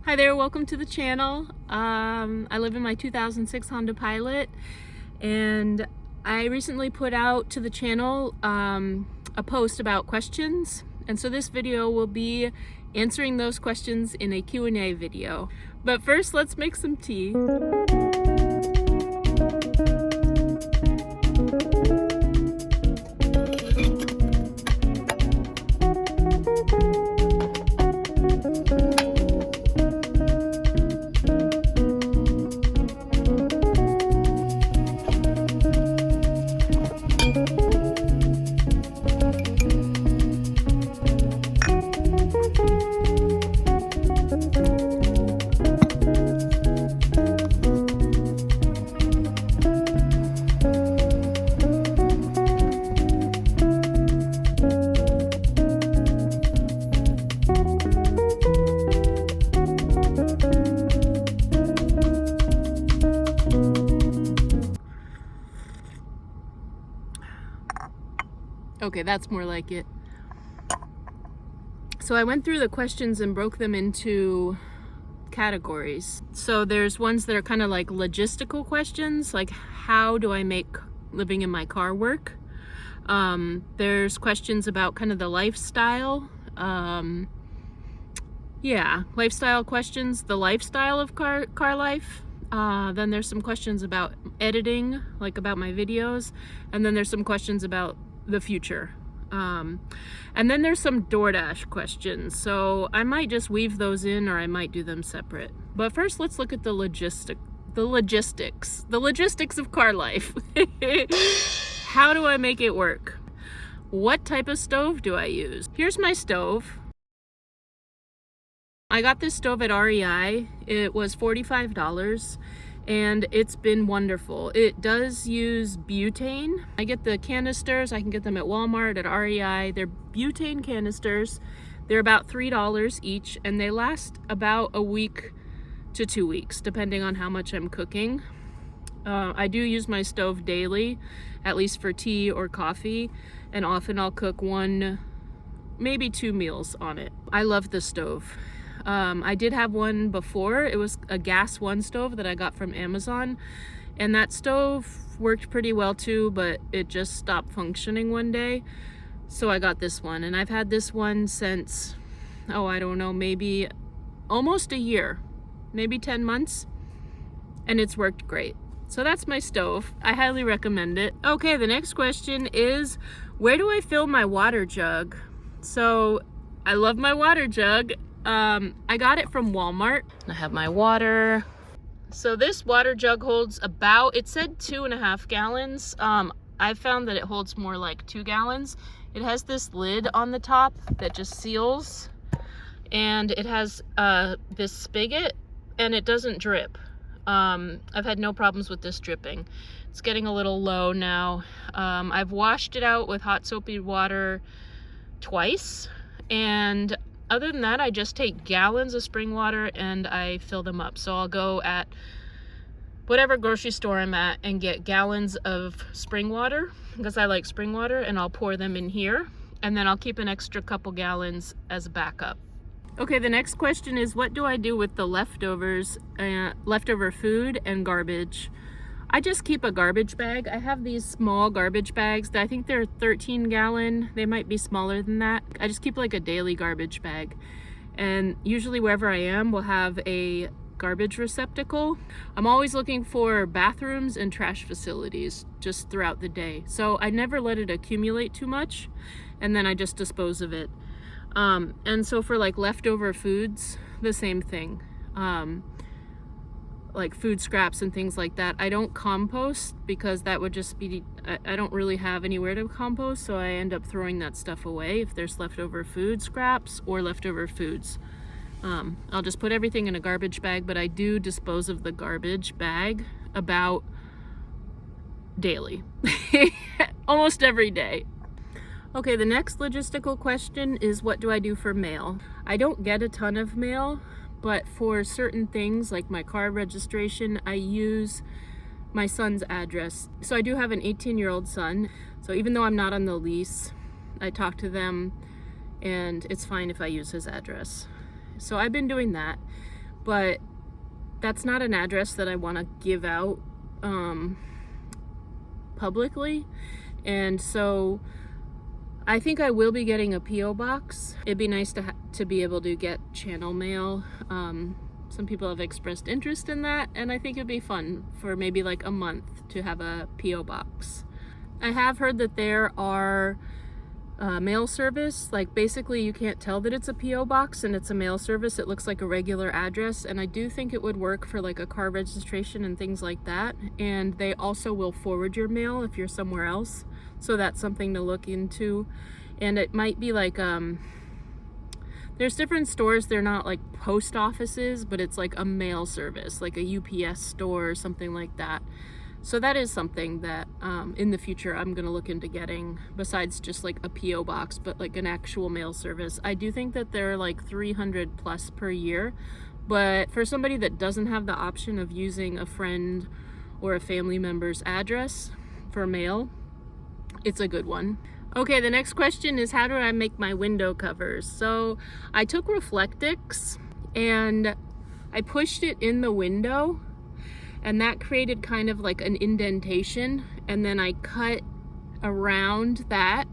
Hi there, welcome to the channel. I live in my 2006 Honda Pilot, and I recently put out to the channel a post about questions, and so this video will be answering those questions in a Q&A video. But first, let's make some tea. Okay, that's more like it. So I went through the questions and broke them into categories. So there's ones that are kind of like logistical questions, like how do I make living in my car work? There's questions about kind of the lifestyle. Lifestyle questions, the lifestyle of car life. Then there's some questions about editing, like about my videos. And then there's some questions about the future. And then there's some DoorDash questions. So I might just weave those in, or I might do them separate. But first, let's look at the logistics of car life. How do I make it work? What type of stove do I use? Here's my stove. I got this stove at REI. It was $45 and it's been wonderful. It does use butane. I get the canisters. I can get them at Walmart, at REI. They're butane canisters. They're about $3 each and they last about a week to 2 weeks depending on how much I'm cooking. I do use my stove daily, at least for tea or coffee, and often I'll cook one, maybe 2 meals on it. I love the stove. I did have one before. It was a gas one stove that I got from Amazon, and that stove worked pretty well too, but it just stopped functioning one day. So I got this one, and I've had this one since, I don't know, maybe almost a year, maybe 10 months, and it's worked great. So that's my stove. I highly recommend it. Okay, the next question is, where do I fill my water jug? So I love my water jug. I got it from Walmart. I have my water. So this water jug holds about, it said 2.5 gallons. I found that it holds more like 2 gallons. It has this lid on the top that just seals, and it has this spigot, and it doesn't drip. I've had no problems with this dripping. It's getting a little low now. I've washed it out with hot soapy water twice, and other than that, I just take gallons of spring water and I fill them up. So I'll go at whatever grocery store I'm at and get gallons of spring water, because I like spring water, and I'll pour them in here, and then I'll keep an extra couple gallons as a backup. Okay, the next question is, what do I do with the leftovers, leftover food and garbage? I just keep a garbage bag. I have these small garbage bags that I think they're 13 gallon. They might be smaller than that. I just keep like a daily garbage bag. And usually wherever I am, we'll have a garbage receptacle. I'm always looking for bathrooms and trash facilities just throughout the day. So I never let it accumulate too much, and then I just dispose of it. And so for like leftover foods, the same thing. Like food scraps and things like that, I don't compost, because that would just be, I don't really have anywhere to compost, so I end up throwing that stuff away if there's leftover food scraps or leftover foods. I'll just put everything in a garbage bag, but I do dispose of the garbage bag about daily. Almost every day. Okay, the next logistical question is, what do I do for mail? I don't get a ton of mail, but for certain things like my car registration, I use my son's address. So I do have an 18-year-old son. So even though I'm not on the lease, I talk to them and it's fine if I use his address. So I've been doing that. but that's not an address that I want to give out publicly. And so I think I will be getting a P.O. box. It'd be nice to be able to get channel mail. Some people have expressed interest in that, and I think it'd be fun for maybe like a month to have a P.O. box. I have heard that there are mail service, like basically you can't tell that it's a P.O. box and it's a mail service. It looks like a regular address, and I do think it would work for like a car registration and things like that. And they also will forward your mail if you're somewhere else, so that's something to look into. And it might be like there's different stores, they're not like post offices, but it's like a mail service, like a UPS store or something like that. So that is something that in the future I'm gonna look into getting, besides just like a P.O. box, but like an actual mail service. I do think that they're like 300 plus per year, but for somebody that doesn't have the option of using a friend or a family member's address for mail, it's a good one. Okay, the next question is, how do I make my window covers? So I took Reflectix and I pushed it in the window, and that created kind of like an indentation, and then I cut around that,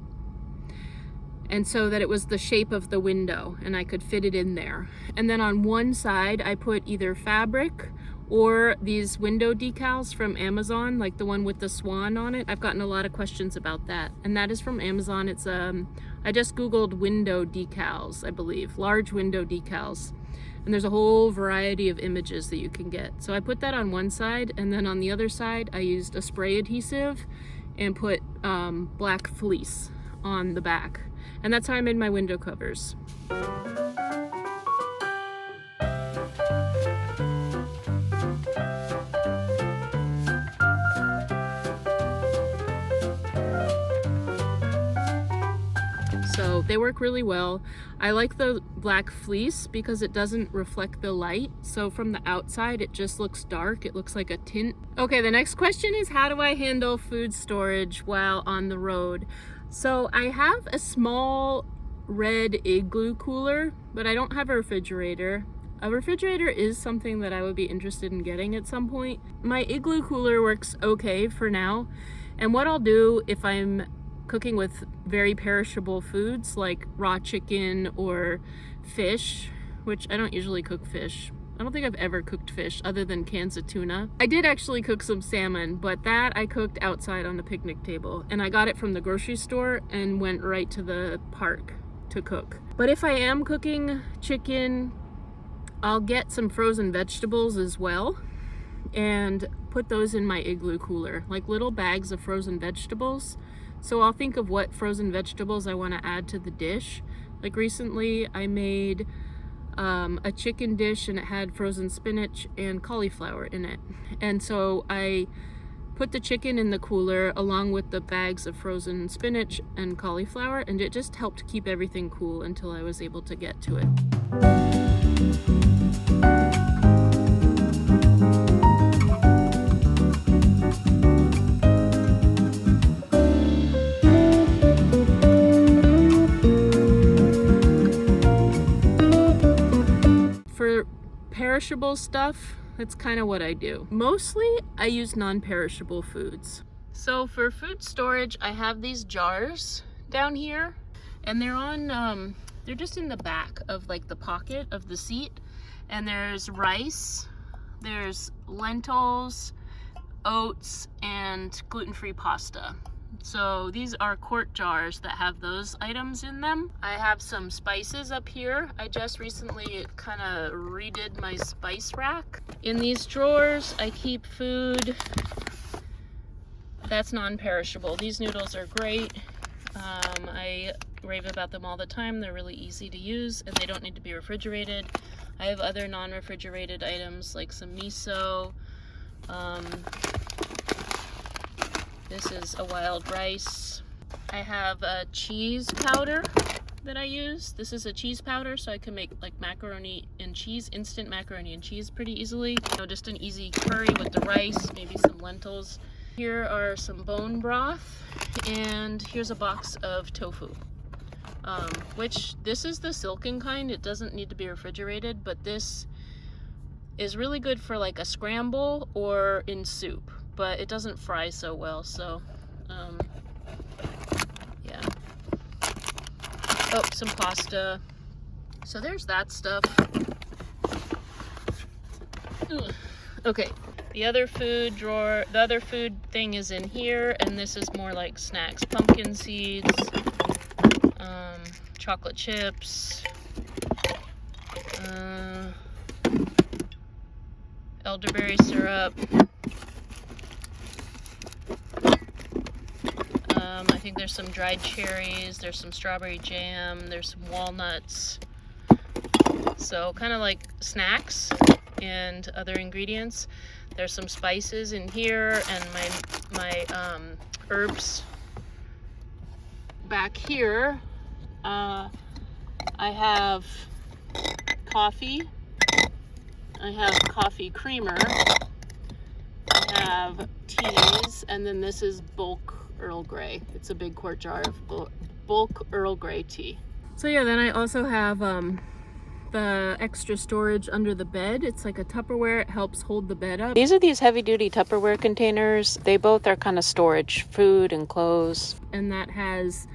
and so that it was the shape of the window and I could fit it in there. And then on one side I put either fabric or these window decals from Amazon, like the one with the swan on it. I've gotten a lot of questions about that, and that is from Amazon. It's I just googled window decals, I believe, large window decals, and there's a whole variety of images that you can get. So I put that on one side, and then on the other side I used a spray adhesive and put black fleece on the back, and that's how I made my window covers. So they work really well. I like the black fleece because it doesn't reflect the light. So from the outside, it just looks dark. It looks like a tint. Okay, the next question is, how do I handle food storage while on the road? So I have a small red Igloo cooler, but I don't have a refrigerator. A refrigerator is something that I would be interested in getting at some point. My Igloo cooler works okay for now. And what I'll do if I'm cooking with very perishable foods like raw chicken or fish, which I don't usually cook fish. I don't think I've ever cooked fish other than cans of tuna. I did actually cook some salmon, but that I cooked outside on the picnic table, and I got it from the grocery store and went right to the park to cook. But if I am cooking chicken, I'll get some frozen vegetables as well and put those in my Igloo cooler, like little bags of frozen vegetables. So I'll think of what frozen vegetables I want to add to the dish. Like recently I made a chicken dish, and it had frozen spinach and cauliflower in it. And so I put the chicken in the cooler along with the bags of frozen spinach and cauliflower, and it just helped keep everything cool until I was able to get to it. For perishable stuff, that's kind of what I do. Mostly I use non-perishable foods. So for food storage, I have these jars down here, and they're on they're just in the back of like the pocket of the seat, and there's rice, there's lentils, oats, and gluten-free pasta. So these are quart jars that have those items in them. I have some spices up here. I just recently kind of redid my spice rack. In these drawers, I keep food that's non-perishable. These noodles are great. I rave about them all the time. They're really easy to use, and they don't need to be refrigerated. I have other non-refrigerated items like some miso. This is a wild rice. I have a cheese powder that I use. This is a cheese powder, so I can make like macaroni and cheese, instant macaroni and cheese pretty easily. You know, just an easy curry with the rice, maybe some lentils. Here are some bone broth, and here's a box of tofu. Which this is the silken kind. It doesn't need to be refrigerated, but this is really good for like a scramble or in soup, but it doesn't fry so well, so yeah. Oh, some pasta. So there's that stuff. Ugh. Okay, the other food drawer, the other food thing is in here, and this is more like snacks. Pumpkin seeds, chocolate chips, elderberry syrup. I think there's some dried cherries, there's some strawberry jam, there's some walnuts. So kind of like snacks and other ingredients. There's some spices in here, and my herbs. Back here, I have coffee. I have coffee creamer. I have teas, and then this is bulk Earl Grey. It's a big quart jar of bulk Earl Grey tea. So yeah, then I also have the extra storage under the bed. It's like a Tupperware. It helps hold the bed up. These are these heavy-duty Tupperware containers. They both are kind of storage, food and clothes. And that has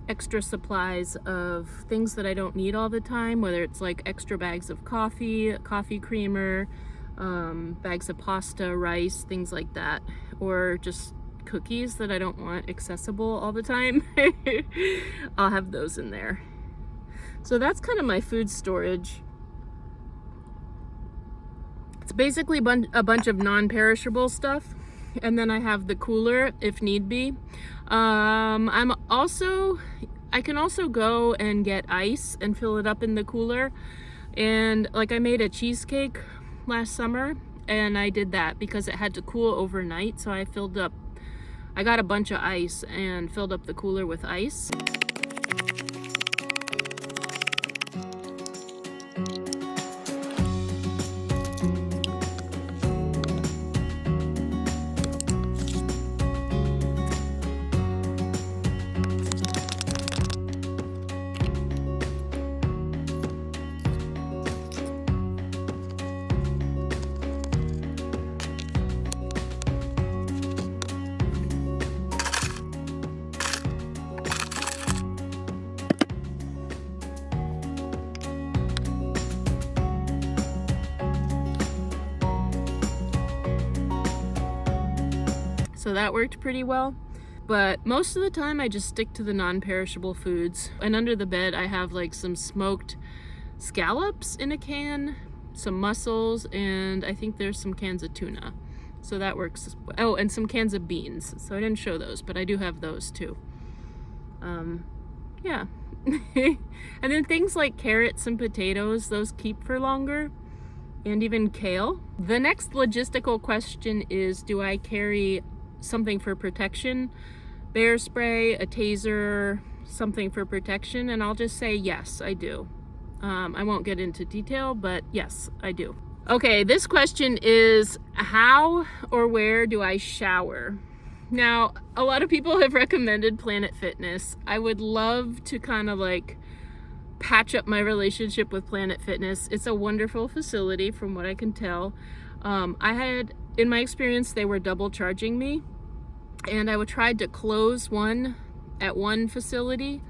extra supplies of things that I don't need all the time, whether it's like extra bags of coffee, coffee creamer, bags of pasta, rice, things like that, or just cookies that I don't want accessible all the time. I'll have those in there. So that's kind of my food storage. It's basically a bunch of non-perishable stuff, and then I have the cooler if need be. I can also go and get ice and fill it up in the cooler. And like I made a cheesecake last summer, and I did that because it had to cool overnight. So I got a bunch of ice and filled up the cooler with ice. So that worked pretty well. But most of the time I just stick to the non-perishable foods. And under the bed I have like some smoked scallops in a can, some mussels, and I think there's some cans of tuna. So that works. Oh, and some cans of beans. So I didn't show those, but I do have those too. Yeah. And then things like carrots and potatoes, those keep for longer. And even kale. The next logistical question is, do I carry something for protection? Bear spray, a taser, something for protection? And I'll just say yes, I do. I won't get into detail, but yes, I do. Okay, this question is, how or where do I shower? Now, a lot of people have recommended Planet Fitness. I would love to kind of like patch up my relationship with Planet Fitness. It's a wonderful facility from what I can tell. In my experience, they were double charging me, and I tried to close one at one facility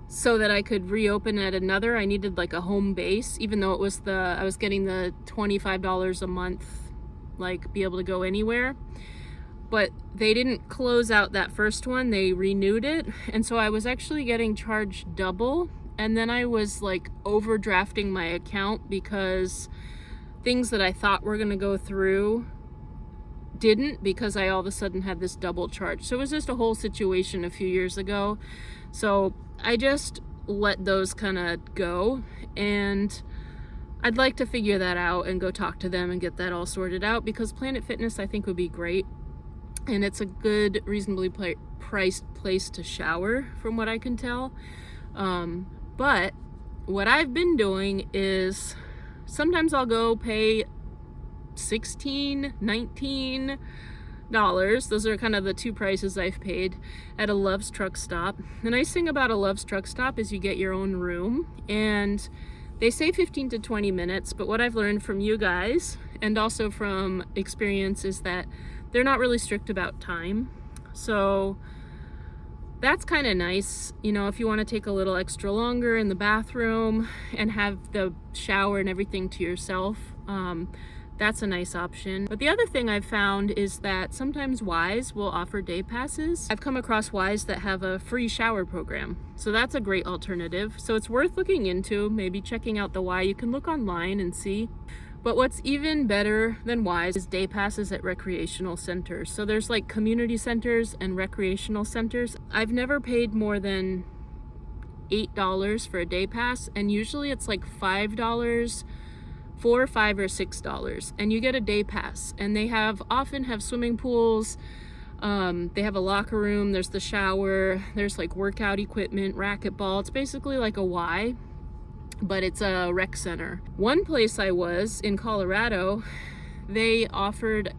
so that I could reopen at another. I needed like a home base, even though I was getting the $25 a month, like be able to go anywhere. But they didn't close out that first one, they renewed it, and so I was actually getting charged double, and then I was like overdrafting my account because things that I thought were gonna go through didn't, because I all of a sudden had this double charge. So it was just a whole situation a few years ago. So I just let those kind of go, and I'd like to figure that out and go talk to them and get that all sorted out, because Planet Fitness I think would be great, and it's a good, reasonably priced place to shower from what I can tell. But what I've been doing is sometimes I'll go pay $16, $19. Those are kind of the two prices I've paid at a Love's Truck Stop. The nice thing about a Love's Truck Stop is you get your own room, and They say 15 to 20 minutes, but what I've learned from you guys and also from experience is that they're not really strict about time. So that's kind of nice, you know, if you want to take a little extra longer in the bathroom and have the shower and everything to yourself. That's a nice option. But the other thing I've found is that sometimes Wise will offer day passes. I've come across Wise that have a free shower program. So that's a great alternative. So it's worth looking into, maybe checking out the Y. You can look online and see. But what's even better than Wise is day passes at recreational centers. So there's like community centers and recreational centers. I've never paid more than $8 for a day pass, and usually it's like $5, $4, $5, or $6, and you get a day pass. And they often have swimming pools. They have a locker room. There's the shower. There's like workout equipment, racquetball. It's basically like a Y, but it's a rec center. One place I was in Colorado, they offered for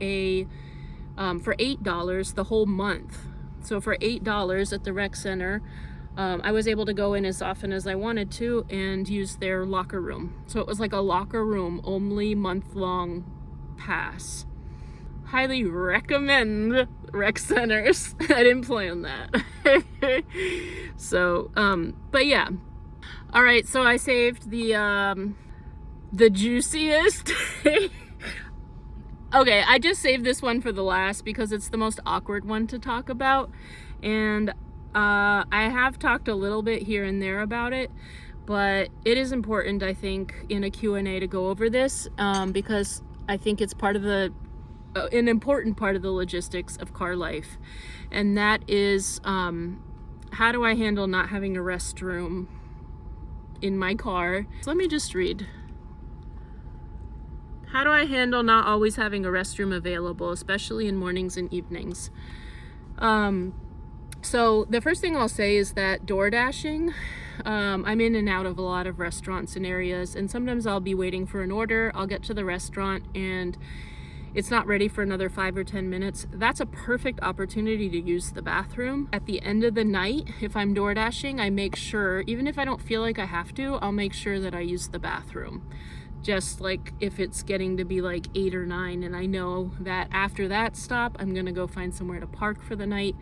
$8 the whole month. So for $8 at the rec center, I was able to go in as often as I wanted to and use their locker room. So it was like a locker room only month-long pass. Highly recommend rec centers. I didn't plan that. So, but yeah. All right, so I saved the juiciest. Okay, I just saved this one for the last because it's the most awkward one to talk about. And I have talked a little bit here and there about it, but it is important, I think, in a Q&A to go over this because I think it's part of an important part of the logistics of car life. And that is, how do I handle not having a restroom in my car? So let me just read. How do I handle not always having a restroom available, especially in mornings and evenings? So the first thing I'll say is that door dashing, I'm in and out of a lot of restaurants and areas, and sometimes I'll be waiting for an order. I'll get to the restaurant and it's not ready for another 5 or 10 minutes. That's a perfect opportunity to use the bathroom. At the end of the night, if I'm door dashing, I make sure, even if I don't feel like I have to, I'll make sure that I use the bathroom. Just like if it's getting to be like 8 or 9 and I know that after that stop, I'm gonna go find somewhere to park for the night,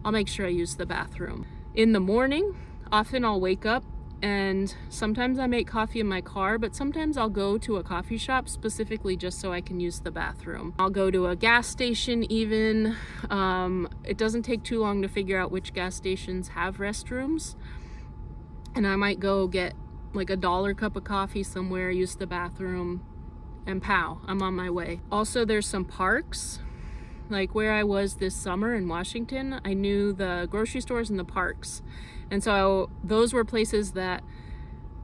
I'll make sure I use the bathroom. In the morning, often I'll wake up and sometimes I make coffee in my car, but sometimes I'll go to a coffee shop specifically just so I can use the bathroom. I'll go to a gas station even. It doesn't take too long to figure out which gas stations have restrooms. And I might go get like a $1 cup of coffee somewhere, use the bathroom, and pow, I'm on my way. Also, there's some parks. Like where I was this summer in Washington, I knew the grocery stores and the parks. And so those were places that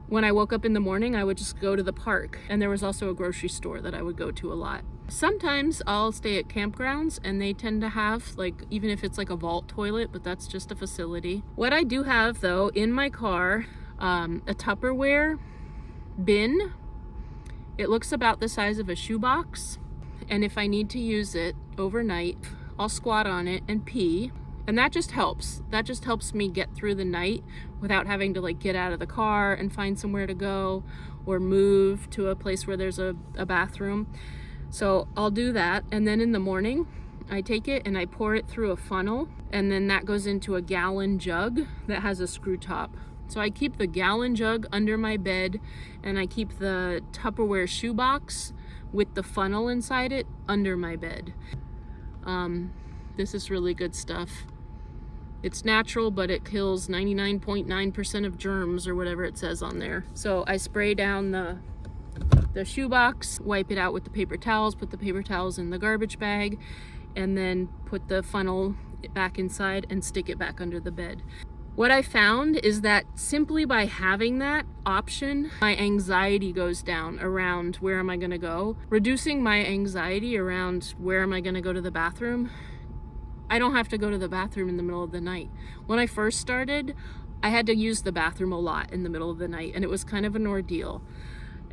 when I woke up in the morning, I would just go to the park. And there was also a grocery store that I would go to a lot. Sometimes I'll stay at campgrounds and they tend to have, like, even if it's like a vault toilet, but that's just a facility. What I do have though in my car, a Tupperware bin. It looks about the size of a shoebox. And if I need to use it overnight, I'll squat on it and pee. And that just helps. That just helps me get through the night without having to like get out of the car and find somewhere to go or move to a place where there's a bathroom. So I'll do that. And then in the morning, I take it and I pour it through a funnel. And then that goes into a gallon jug that has a screw top. So I keep the gallon jug under my bed and I keep the Tupperware shoebox with the funnel inside it under my bed. This is really good stuff. It's natural, but it kills 99.9% of germs or whatever it says on there. So I spray down the shoebox, wipe it out with the paper towels, put the paper towels in the garbage bag, and then put the funnel back inside and stick it back under the bed. What I found is that simply by having that option, my anxiety goes down around where am I gonna go. Reducing my anxiety around where am I gonna go to the bathroom, I don't have to go to the bathroom in the middle of the night. When I first started, I had to use the bathroom a lot in the middle of the night, and it was kind of an ordeal.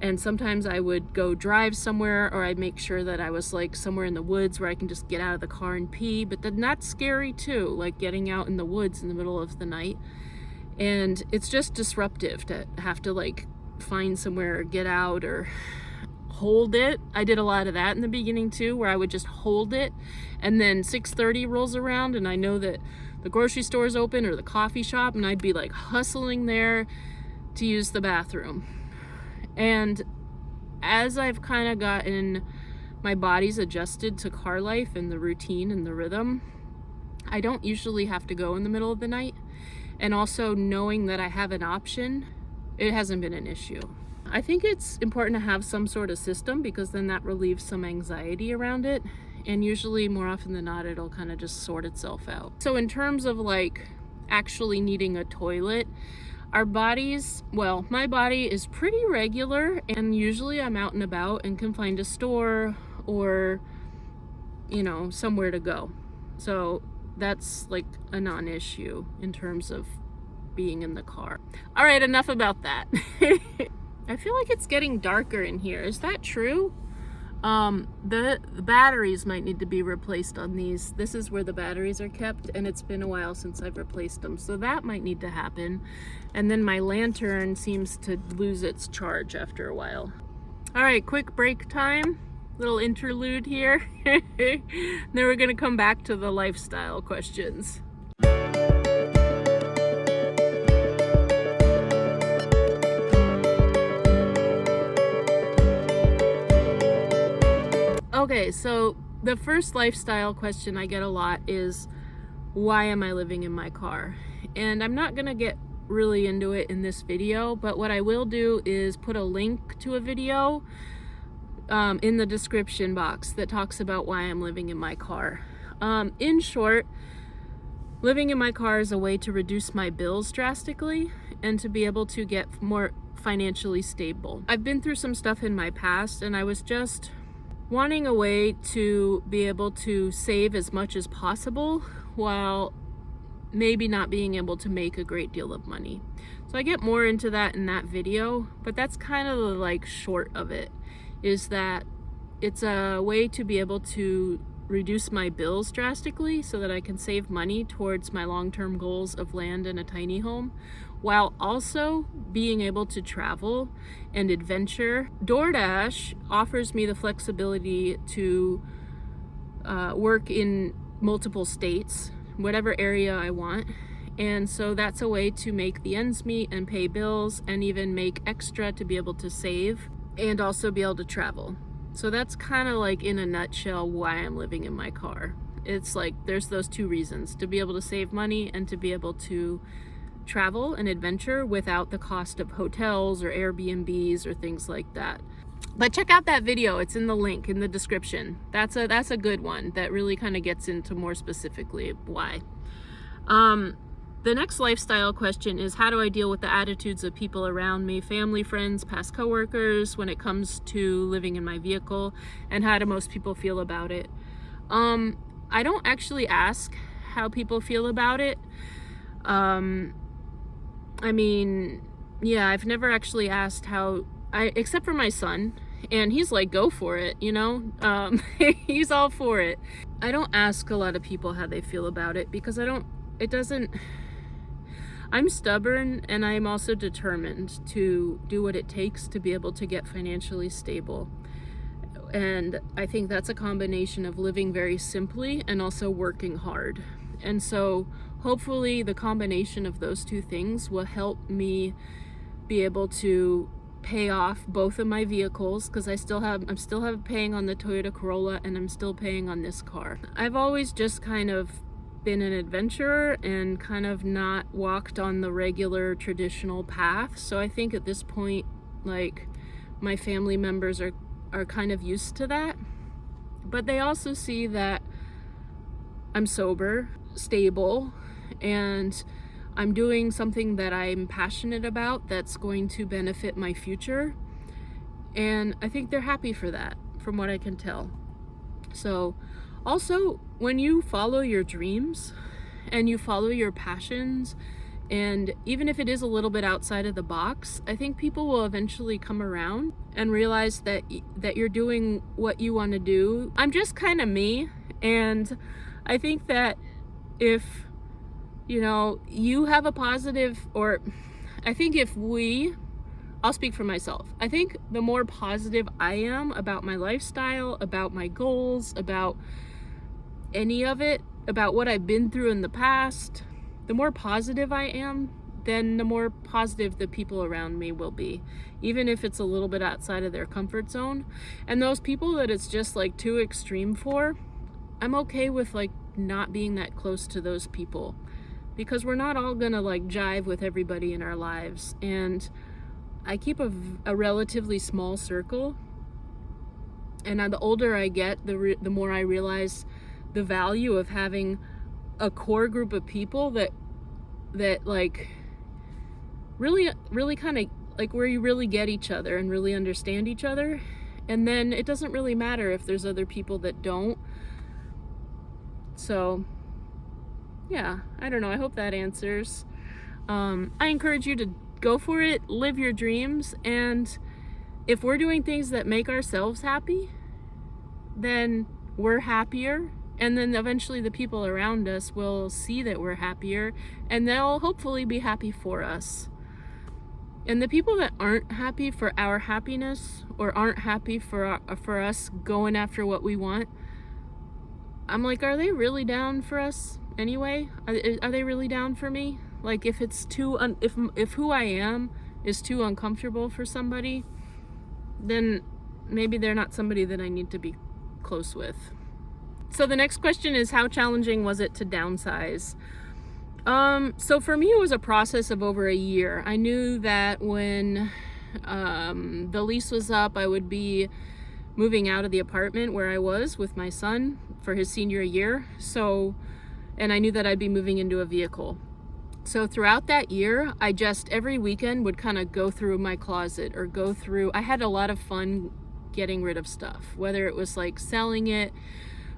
And sometimes I would go drive somewhere, or I'd make sure that I was like somewhere in the woods where I can just get out of the car and pee. But then that's scary too, like getting out in the woods in the middle of the night. And it's just disruptive to have to like find somewhere or get out or hold it. I did a lot of that in the beginning too, where I would just hold it, and then 6:30 rolls around and I know that the grocery store's open or the coffee shop, and I'd be like hustling there to use the bathroom. And as I've kind of gotten my body's adjusted to car life and the routine and the rhythm, I don't usually have to go in the middle of the night. And also knowing that I have an option, it hasn't been an issue. I think it's important to have some sort of system, because then that relieves some anxiety around it. And usually, more often than not, it'll kind of just sort itself out. So in terms of like actually needing a toilet, our bodies, well, my body is pretty regular, and usually I'm out and about and can find a store or, you know, somewhere to go. So that's like a non-issue in terms of being in the car. All right, enough about that. I feel like it's getting darker in here. Is that true? The batteries might need to be replaced on these. This is where the batteries are kept, and it's been a while since I've replaced them, so that might need to happen. And then my lantern seems to lose its charge after a while. All right, quick break time. Little interlude here. Then we're gonna come back to the lifestyle questions. Okay, so the first lifestyle question I get a lot is, why am I living in my car? And I'm not gonna get really into it in this video, but what I will do is put a link to a video in the description box that talks about why I'm living in my car. In short, living in my car is a way to reduce my bills drastically and to be able to get more financially stable. I've been through some stuff in my past, and I was just wanting a way to be able to save as much as possible while maybe not being able to make a great deal of money. So I get more into that in that video, but that's kind of the like short of it, is that it's a way to be able to reduce my bills drastically so that I can save money towards my long-term goals of land and a tiny home, while also being able to travel and adventure. DoorDash offers me the flexibility to work in multiple states, whatever area I want. And so that's a way to make the ends meet and pay bills and even make extra to be able to save and also be able to travel. So that's kind of like in a nutshell why I'm living in my car. It's like there's those two reasons: to be able to save money and to be able to travel and adventure without the cost of hotels or Airbnbs or things like that. But check out that video, it's in the link in the description. That's a good one that really kind of gets into more specifically why. The next lifestyle question is, how do I deal with the attitudes of people around me, family, friends, past coworkers, when it comes to living in my vehicle, and how do most people feel about it? I don't actually ask how people feel about it. I mean, yeah, I've never actually asked how, except for my son, and he's like, go for it, you know? He's all for it. I don't ask a lot of people how they feel about it, because I'm stubborn, and I'm also determined to do what it takes to be able to get financially stable. And I think that's a combination of living very simply and also working hard. And so hopefully the combination of those two things will help me be able to pay off both of my vehicles, because I'm still paying on the Toyota Corolla, and I'm still paying on this car. I've always just kind of been an adventurer and kind of not walked on the regular traditional path. So I think at this point, like, my family members are kind of used to that, but they also see that I'm sober, stable, and I'm doing something that I'm passionate about that's going to benefit my future. And I think they're happy for that, from what I can tell. So also, when you follow your dreams and you follow your passions, and even if it is a little bit outside of the box, I think people will eventually come around and realize that you're doing what you want to do. I'm just kind of me, and I think that if, you know, you have a positive, or I think if we I'll speak for myself. I think the more positive I am about my lifestyle, about my goals, about any of it, about what I've been through in the past, the more positive I am, then the more positive the people around me will be, even if it's a little bit outside of their comfort zone. And those people that it's just like too extreme for, I'm okay with like not being that close to those people, because we're not all gonna like jive with everybody in our lives. And I keep a relatively small circle, and the older I get, the more I realize the value of having a core group of people that like really kind of like where you really get each other and really understand each other. And then it doesn't really matter if there's other people that don't. So yeah, I don't know, I hope that answers. I encourage you to go for it, live your dreams, and if we're doing things that make ourselves happy, then we're happier, and then eventually the people around us will see that we're happier, and they'll hopefully be happy for us. And the people that aren't happy for our happiness, or aren't happy for us going after what we want, I'm like, are they really down for us anyway? Are they really down for me? Like, if it's too if who I am is too uncomfortable for somebody, then maybe they're not somebody that I need to be close with. So the next question is, how challenging was it to downsize? So for me, it was a process of over a year. I knew that when the lease was up, I would be moving out of the apartment where I was with my son for his senior year. And I knew that I'd be moving into a vehicle. So throughout that year, I just every weekend would kind of go through my closet or I had a lot of fun getting rid of stuff, whether it was like selling it,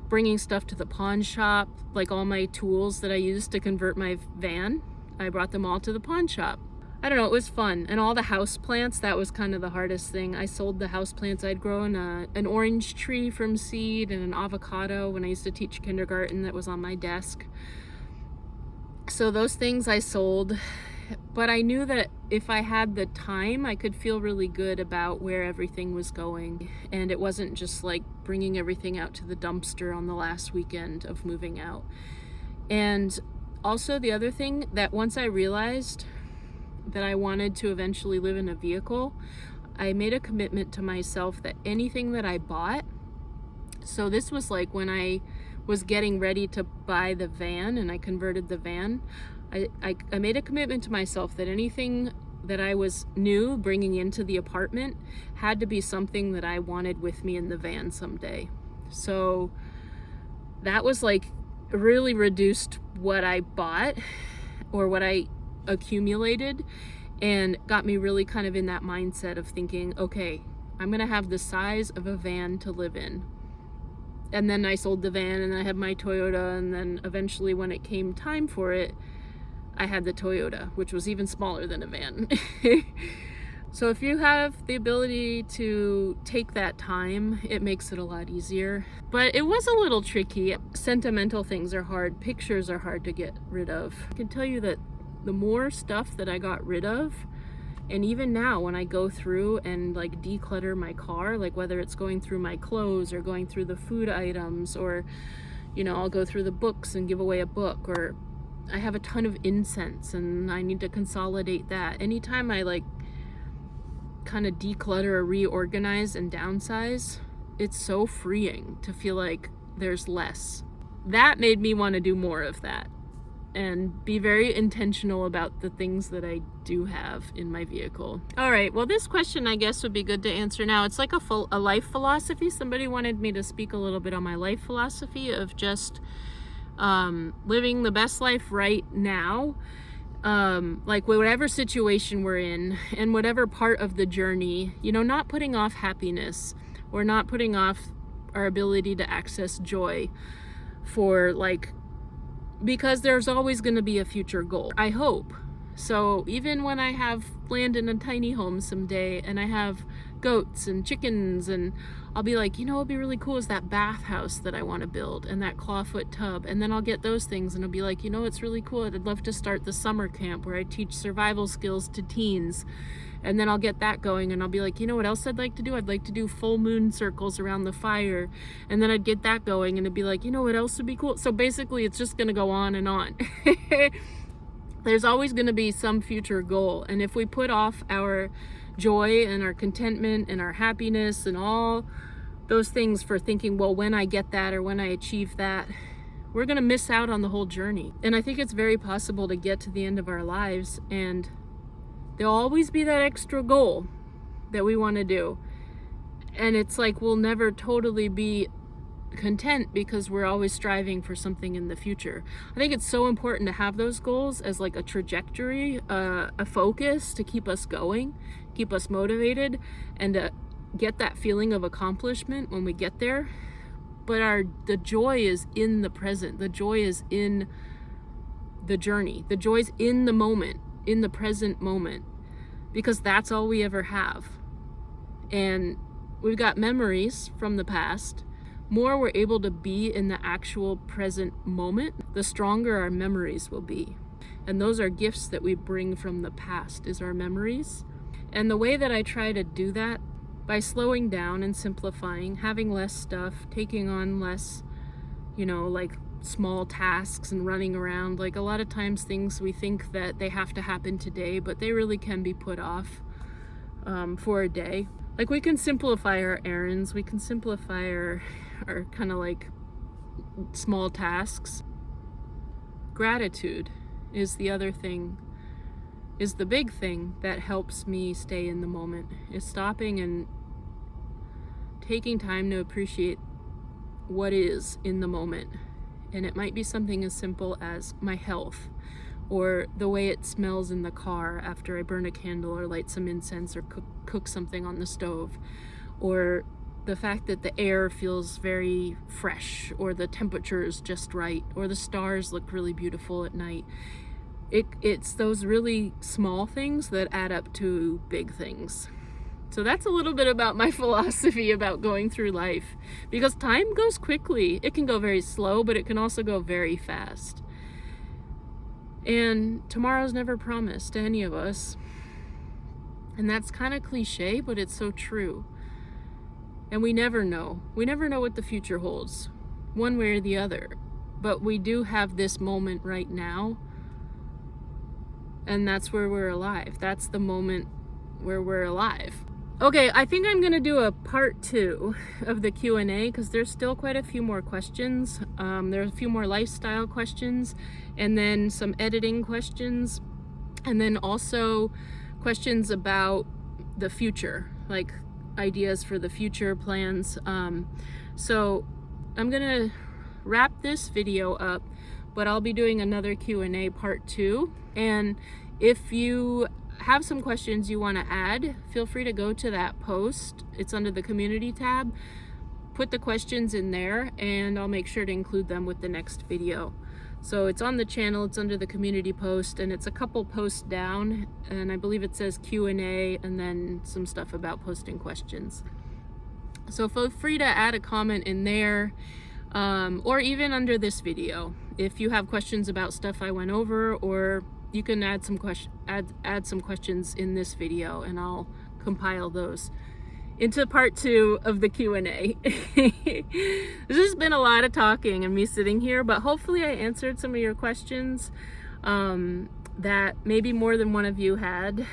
bringing stuff to the pawn shop, like all my tools that I used to convert my van, I brought them all to the pawn shop. I don't know, it was fun. And all the house plants, that was kind of the hardest thing. I sold the house plants I'd grown, an orange tree from seed and an avocado when I used to teach kindergarten that was on my desk. So those things I sold, but I knew that if I had the time, I could feel really good about where everything was going. And it wasn't just like bringing everything out to the dumpster on the last weekend of moving out. And also the other thing, that once I realized that I wanted to eventually live in a vehicle, I made a commitment to myself that anything that I bought, so this was like when I was getting ready to buy the van and I converted the van, I made a commitment to myself that anything that I was new bringing into the apartment had to be something that I wanted with me in the van someday. So that was like really reduced what I bought or what I accumulated, and got me really kind of in that mindset of thinking, okay, I'm gonna have the size of a van to live in. And then I sold the van and I had my Toyota, and then eventually when it came time for it, I had the Toyota, which was even smaller than a van. So if you have the ability to take that time, it makes it a lot easier. But it was a little tricky. Sentimental things are hard. Pictures are hard to get rid of. I can tell you that the more stuff that I got rid of, and even now when I go through and like declutter my car, like whether it's going through my clothes or going through the food items, or, you know, I'll go through the books and give away a book, or I have a ton of incense and I need to consolidate that. Anytime I like kind of declutter or reorganize and downsize, it's so freeing to feel like there's less. That made me want to do more of that and be very intentional about the things that I do have in my vehicle. All right, well, this question I guess would be good to answer now. It's like a life philosophy. Somebody wanted me to speak a little bit on my life philosophy of just living the best life right now. Like whatever situation we're in and whatever part of the journey, you know, not putting off happiness or not putting off our ability to access joy for like, because there's always going to be a future goal, I hope. So even when I have land in a tiny home someday and I have goats and chickens, and I'll be like, you know, what'd be really cool is that bathhouse that I want to build and that clawfoot tub. And then I'll get those things and I'll be like, you know, it's really cool. I'd love to start the summer camp where I teach survival skills to teens. And then I'll get that going and I'll be like, you know what else I'd like to do? I'd like to do full moon circles around the fire. And then I'd get that going and it'd be like, you know what else would be cool? So basically it's just going to go on and on. There's always going to be some future goal. And if we put off our joy and our contentment and our happiness and all those things for thinking, well, when I get that or when I achieve that, we're going to miss out on the whole journey. And I think it's very possible to get to the end of our lives and there'll always be that extra goal that we want to do. And it's like we'll never totally be content because we're always striving for something in the future. I think it's so important to have those goals as like a trajectory, a focus to keep us going, keep us motivated, and to get that feeling of accomplishment when we get there. But the joy is in the present. The joy is in the journey. The joy's in the moment, in the present moment, because that's all we ever have. And we've got memories from the past. More we're able to be in the actual present moment, the stronger our memories will be. And those are gifts that we bring from the past, is our memories. And the way that I try to do that, by slowing down and simplifying, having less stuff, taking on less, you know, like small tasks and running around. Like a lot of times things we think that they have to happen today, but they really can be put off for a day. Like we can simplify our errands, we can simplify our kind of like small tasks. Gratitude is the other thing, is the big thing that helps me stay in the moment, is stopping and taking time to appreciate what is in the moment. And it might be something as simple as my health, or the way it smells in the car after I burn a candle or light some incense or cook something on the stove, or the fact that the air feels very fresh, or the temperature is just right, or the stars look really beautiful at night. It's those really small things that add up to big things. So that's a little bit about my philosophy about going through life, because time goes quickly. It can go very slow, but it can also go very fast. And tomorrow's never promised to any of us. And that's kind of cliche, but it's so true. And we never know. We never know what the future holds, one way or the other. But we do have this moment right now. And that's where we're alive. That's the moment where we're alive. Okay, I think I'm gonna do a part 2 of the Q&A because there's still quite a few more questions. There's a few more lifestyle questions, and then some editing questions, and then also questions about the future, like ideas for the future plans. So I'm gonna wrap this video up, but I'll be doing another Q&A part 2. And if you have some questions you want to add, feel free to go to that post. It's under the community tab. Put the questions in there and I'll make sure to include them with the next video. So it's on the channel, it's under the community post, and it's a couple posts down, and I believe it says Q&A and then some stuff about posting questions. So feel free to add a comment in there, or even under this video if you have questions about stuff I went over, or you can add some questions in this video and I'll compile those into part 2 of the Q&A. This has been a lot of talking and me sitting here, but hopefully I answered some of your questions that maybe more than one of you had.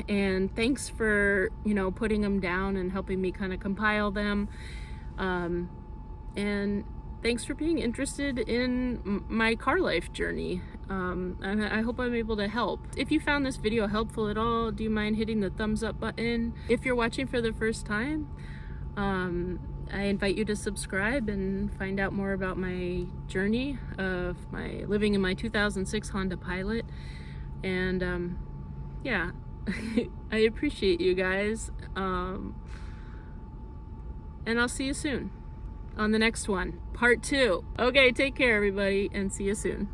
And thanks for, putting them down and helping me kind of compile them. And thanks for being interested in my car life journey. And I hope I'm able to help. If you found this video helpful at all, do you mind hitting the thumbs up button? If you're watching for the first time, I invite you to subscribe and find out more about my journey of my living in my 2006 Honda Pilot. And yeah, I appreciate you guys. And I'll see you soon on the next one, part 2. Okay, take care everybody, and see you soon.